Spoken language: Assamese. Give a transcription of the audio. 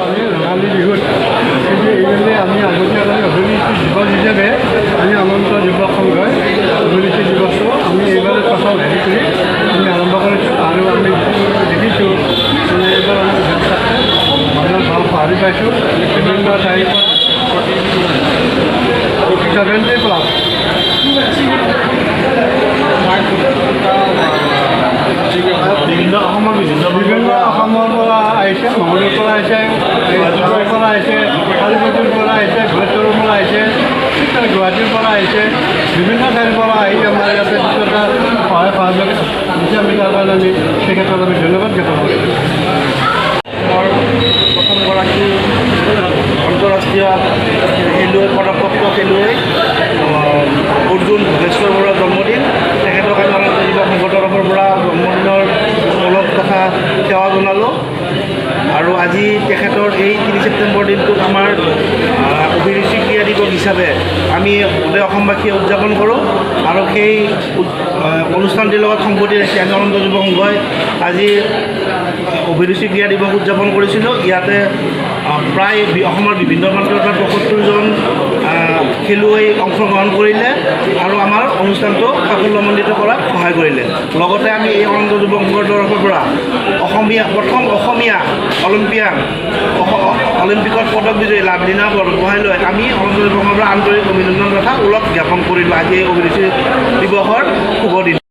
আমি ৰঙালী বিহুত এইবেলি আমি আগতীয়াকৈ অভিনীতি দিৱস হিচাপে আমি অনন্ত যুৱক সংঘই অভিনীতি দিৱসটো আমি এইবাৰ প্ৰথম হেৰি কৰি আমি আৰম্ভ কৰিছোঁ আৰু আমি দেখিছোঁ মানে এইবাৰ আমি মানুহৰ ভাল পাহৰি পাইছোঁ বিভিন্ন তাৰিখত 70+। বিভিন্ন অসমৰ পৰা আহিছে, মঙলৰ পৰা আহিছে, গুৱাহাটীৰ পৰা আহিছে, কালিকটিৰ পৰা আহিছে, গুৱাহাটীৰ পৰা আহিছে, গুৱাহাটীৰ পৰা আহিছে, বিভিন্ন ঠাইৰ পৰা আহি আমাৰ ইয়াতে কিছু এটা সহায় সহযোগ দিছে। আমি তাৰ কাৰণে আমি তেখেতক আমি ধন্যবাদ জ্ঞাপন কৰিছোঁ। প্ৰথমগৰাকী আন্তঃৰাষ্ট্ৰীয় খেলুৱৈ পদকপ্ৰাপ্ত খেলুৱৈ অৰ্জুন ভোগেশ্বৰ বৰুৱাৰ জন্মদিন। তেখেতক আমি অনন্ত যুৱক সংঘৰ তৰফৰ পৰা জন্মদিনৰ উপলক তথা সেৱা জনালোঁ। আৰু আজি তেখেতৰ এই 3 ছেপ্টেম্বৰ দিনটোত আমাৰ অভিৰুচি ক্ৰীড়া দিৱস হিচাপে আমি গোটেই অসমবাসীয়ে উদযাপন কৰোঁ। আৰু সেই অনুষ্ঠানটিৰ লগত সংগতি ৰাখি আমি অনন্ত যুৱক সংঘই আজি অভিৰুচি ক্ৰীড়া দিৱস উদযাপন কৰিছিলোঁ। ইয়াতে প্ৰায় অসমৰ বিভিন্ন প্ৰান্তৰ পৰা ৭৫জন খেলুৱৈ অংশগ্ৰহণ কৰিলে আৰু আমাৰ অনুষ্ঠানটো সাফল্যমণ্ডিত কৰাত সহায় কৰিলে। লগতে আমি এই অনন্ত যুৱক সংঘৰ তৰফৰ পৰা প্ৰথম অসমীয়া অলিম্পিকত পদক বিজয়ী লাভলীনা বৰগোহাঁই লৈ আমি অনন্ত যুৱক সংঘৰ পৰা আন্তৰিক অভিনন্দন তথা ওলগ জ্ঞাপন কৰিলোঁ আজি এই অভিৰুচি দিৱসৰ শুভ দিন।